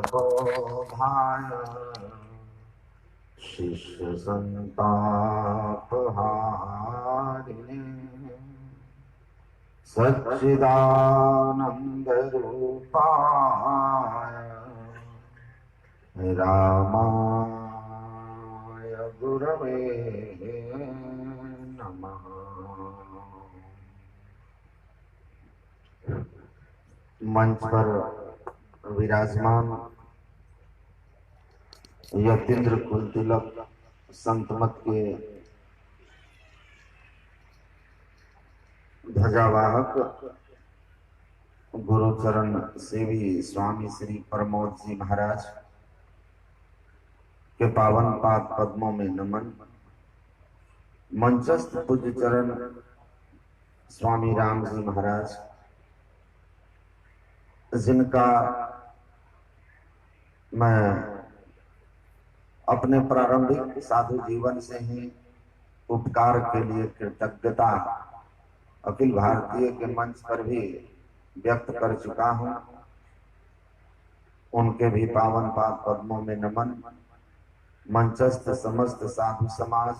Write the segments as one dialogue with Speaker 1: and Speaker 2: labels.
Speaker 1: प्रबोधाय शिष्य संतापहारिणे सच्चिदानंद रूपाय रामाय गुरवे नमः। मंच पर विराजमान यतीन्द्र कुल तिलक संतमत के ध्वजावाहक गुरुचरण सेवी स्वामी श्री प्रमोद जी महाराज के पावन पाद पद्मों में नमन। मंचस्थ पूज्य चरण स्वामी राम जी महाराज, जिनका मैं अपने प्रारंभिक साधु जीवन से ही उपकार के लिए कृतज्ञता अखिल भारतीय के मंच पर भी व्यक्त कर चुका हूं। उनके भी पावन पाद पद्मों में नमन। मंचस्थ समस्त साधु समाज,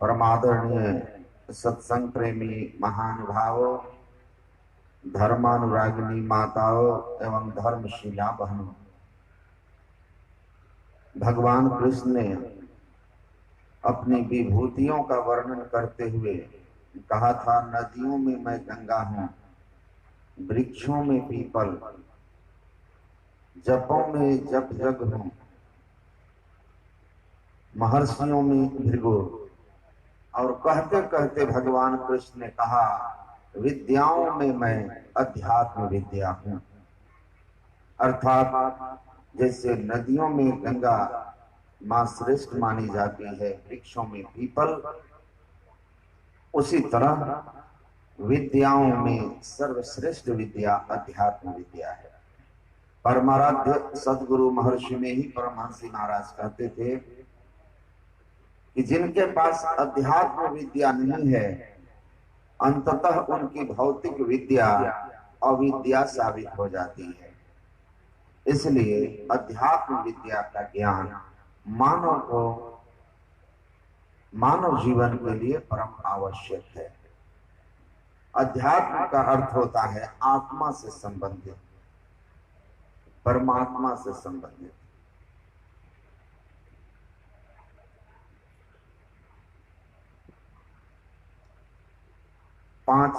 Speaker 1: परमादरणीय सत्संग प्रेमी महानुभावों, धर्मानुरागिनी माताओं एवं धर्मशीला बहनों, भगवान कृष्ण ने अपनी विभूतियों का वर्णन करते हुए कहा था, नदियों में मैं गंगा हूं, वृक्षों में पीपल, जपों में जप जग हूं, महर्षियों में भृगु। और कहते कहते भगवान कृष्ण ने कहा, विद्याओं में मैं अध्यात्म विद्या हूं। अर्थात जैसे नदियों में गंगा मां श्रेष्ठ मानी जाती है, वृक्षों में पीपल, उसी तरह विद्याओं में सर्वश्रेष्ठ विद्या अध्यात्म विद्या है। परमाराध्य सदगुरु महर्षि में ही परमहंस महाराज कहते थे कि जिनके पास अध्यात्म विद्या नहीं है, अंततः उनकी भौतिक विद्या अविद्या साबित हो जाती है। इसलिए अध्यात्म विद्या का ज्ञान मानव जीवन के लिए परम आवश्यक है। अध्यात्म का अर्थ होता है आत्मा से संबंधित, परमात्मा से संबंधित। 5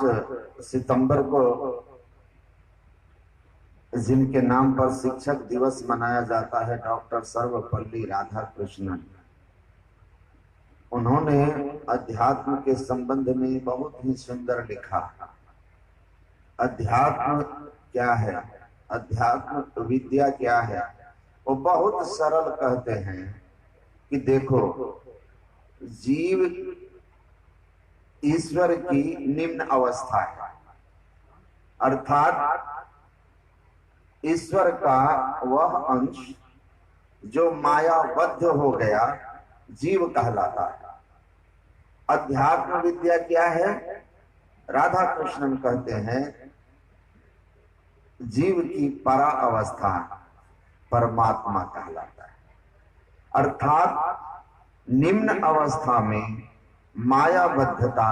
Speaker 1: सितंबर को जिनके नाम पर शिक्षक दिवस मनाया जाता है, डॉक्टर सर्वपल्ली राधाकृष्णन, उन्होंने अध्यात्म के संबंध में बहुत ही सुंदर लिखा। अध्यात्म क्या है, अध्यात्म विद्या क्या है? वो बहुत सरल कहते हैं कि देखो, जीव ईश्वर की निम्न अवस्था है, अर्थात ईश्वर का वह अंश जो मायाबद्ध हो गया जीव कहलाता है। अध्यात्म विद्या क्या है? राधा कृष्णन कहते हैं जीव की परा अवस्था परमात्मा कहलाता है। अर्थात निम्न अवस्था में मायाबद्धता,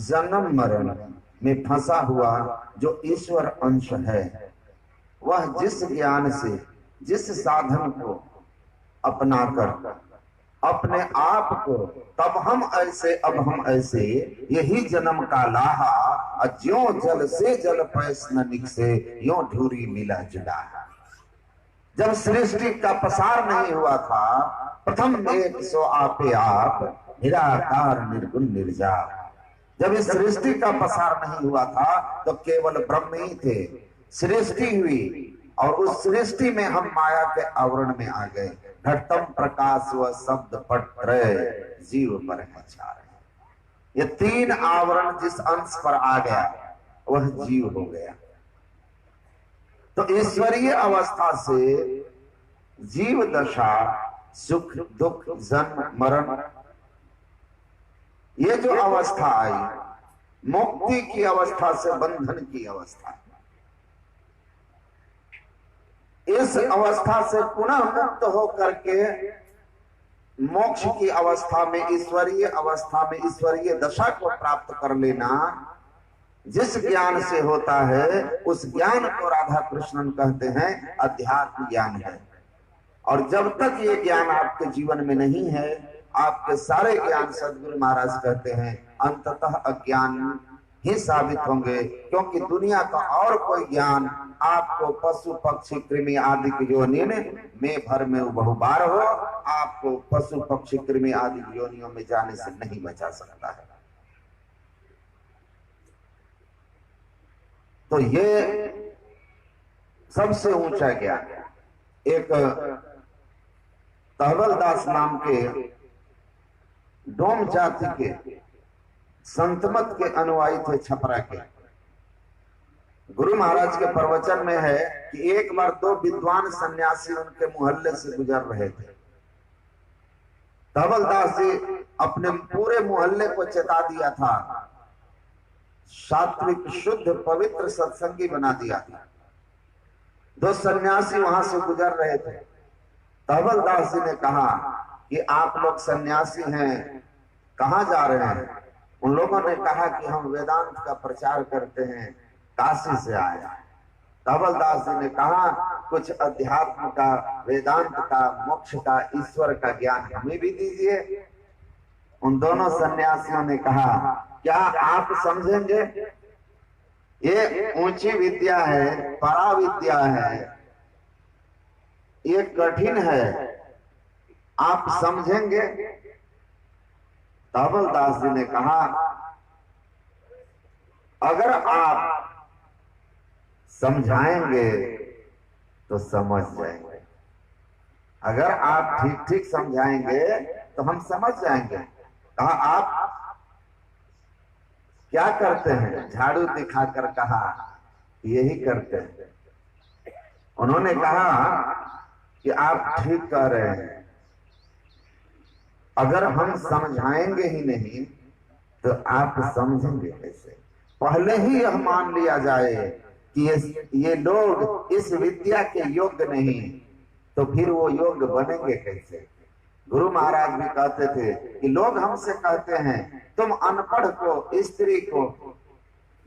Speaker 1: जन्म मरण में फंसा हुआ जो ईश्वर अंश है, वह जिस ज्ञान से, जिस साधन को अपनाकर अपने आप को तब हम ऐसे अब हम ऐसे, यही जन्म का लाहा, ज्यों जल से जल पैस न निकसे, यों ढूरी मिला जुड़ा। जब सृष्टि का पसार नहीं हुआ था, प्रथम एक सो आपे आप, निराकार निर्गुण निर्जाप। जब इस सृष्टि का पसार नहीं हुआ था तो केवल ब्रह्म ही थे। सृष्टि हुई और उस सृष्टि में हम माया के आवरण में आ गए। घटतम प्रकाश व शब्द पट जीव पर है छाए। ये 3 आवरण जिस अंश पर आ गया वह जीव हो गया। तो ईश्वरीय अवस्था से जीव दशा, सुख दुख, जन्म मरण, ये जो अवस्था आई, मुक्ति की अवस्था से बंधन की अवस्था, इस अवस्था से पुनः मुक्त हो करके मोक्ष की अवस्था में, ईश्वरीय अवस्था में, ईश्वरीय दशा को प्राप्त कर लेना जिस ज्ञान से होता है, उस ज्ञान को राधा कृष्णन कहते हैं अध्यात्म ज्ञान है। और जब तक ये ज्ञान आपके जीवन में नहीं है, आपके सारे ज्ञान, सदगुरु महाराज कहते हैं, अंततः अज्ञान ही साबित होंगे। क्योंकि दुनिया का और कोई ज्ञान आपको पशु पक्षी कृमि आदि की योनि में भर में बहुबार हो, आपको पशु पक्षी कृमि आदि की योनियों में जाने से नहीं बचा सकता है। तो ये सबसे ऊंचा ज्ञान। एक तहवलदास नाम के डोम जाति के संतमत के अनुयायी थे, छपरा के। गुरु महाराज के प्रवचन में है कि एक बार दो विद्वान सन्यासी उनके मोहल्ले से गुजर रहे थे। तहवलदास जी अपने पूरे मोहल्ले को चेता दिया था, सात्विक शुद्ध पवित्र सत्संगी बना दिया था। दो सन्यासी वहां से गुजर रहे थे। तहवलदास जी ने कहा कि आप लोग सन्यासी हैं, कहां जा रहे हैं? उन लोगों ने कहा कि हम वेदांत का प्रचार करते हैं, काशी से आए। तहवलदास जी ने कहा कुछ अध्यात्म का, वेदांत का, मोक्ष का, ईश्वर का ज्ञान हमें भी दीजिए। उन दोनों सन्यासियों ने कहा क्या आप समझेंगे? ये ऊंची विद्या है, परा विद्या है, ये कठिन है, आप समझेंगे? तहवलदास जी ने कहा अगर आप समझाएंगे तो समझ जाएंगे, अगर आप ठीक ठीक समझाएंगे तो हम समझ जाएंगे। कहा आप क्या करते हैं? झाड़ू दिखाकर कहा यही करते हैं। उन्होंने कहा कि आप ठीक कह रहे हैं, अगर हम समझाएंगे ही नहीं तो आप समझेंगे कैसे? पहले ही यह मान लिया जाए कि ये लोग इस विद्या के योग्य नहीं, तो फिर वो योग्य बनेंगे कैसे? गुरु महाराज भी कहते थे कि लोग हमसे कहते हैं तुम अनपढ़ को, स्त्री को,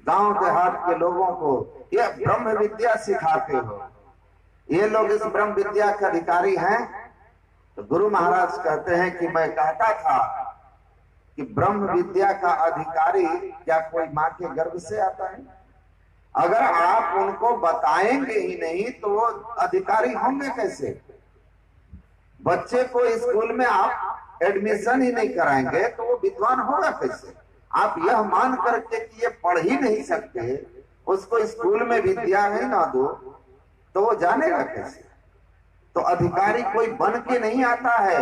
Speaker 1: गांव देहात के लोगों को ये ब्रह्म विद्या सिखाते हो, ये लोग इस ब्रह्म विद्या के अधिकारी हैं। तो गुरु महाराज कहते हैं कि मैं कहता था कि ब्रह्म विद्या का अधिकारी क्या कोई मां के गर्भ से आता है? अगर आप उनको बताएंगे ही नहीं तो वो अधिकारी होंगे कैसे? बच्चे को स्कूल में आप एडमिशन ही नहीं कराएंगे तो वो विद्वान होगा कैसे? आप यह मान करके कि ये पढ़ ही नहीं सकते, उसको स्कूल में विद्या ही ना दो तो वो जानेगा कैसे? तो अधिकारी कोई बन के नहीं आता है,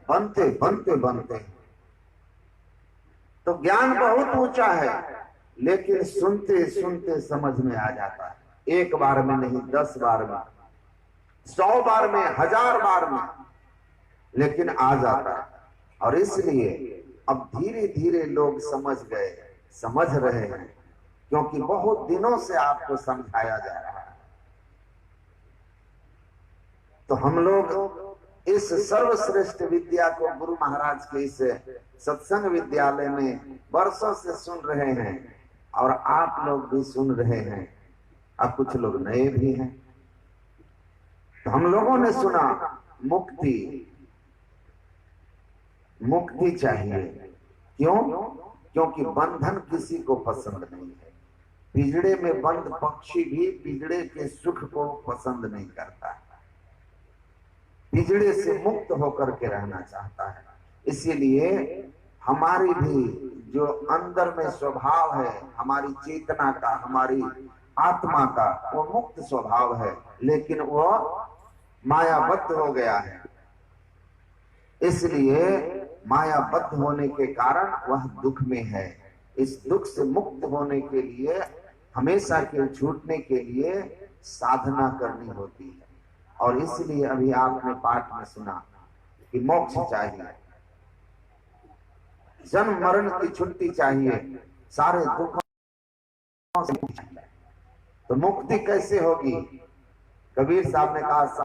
Speaker 1: बनते बनते बनते। तो ज्ञान बहुत ऊंचा है, लेकिन सुनते सुनते समझ में आ जाता है। एक बार में नहीं, 10 बार में, 100 बार में, 1000 बार में, लेकिन आ जाता है। और इसलिए अब धीरे धीरे लोग समझ गए, समझ रहे हैं, क्योंकि बहुत दिनों से आपको समझाया जा रहा है। तो हम लोग इस सर्वश्रेष्ठ विद्या को गुरु महाराज के इस सत्संग विद्यालय में वर्षों से सुन रहे हैं, और आप लोग भी सुन रहे हैं, अब कुछ लोग नए भी हैं। तो हम लोगों ने सुना मुक्ति, मुक्ति चाहिए। क्यों? क्योंकि बंधन किसी को पसंद नहीं है। पिंजड़े में बंद पक्षी भी पिंजड़े के सुख को पसंद नहीं करता, पिंजड़े से मुक्त होकर के रहना चाहता है। इसीलिए हमारी भी जो अंदर में स्वभाव है, हमारी चेतना का, हमारी आत्मा का, वो मुक्त स्वभाव है, लेकिन वो मायाबद्ध हो गया है। इसलिए मायाबद्ध होने के कारण वह दुख में है। इस दुख से मुक्त होने के लिए, हमेशा के छूटने के लिए साधना करनी होती है। और इसलिए अभी आपने पाठ में सुना कि मोक्ष चाहिए, जन्म मरण की छुट्टी चाहिए, सारे दुखों से मुक्ति चाहिए। तो मुक्ति कैसे होगी? कबीर साहब ने कहा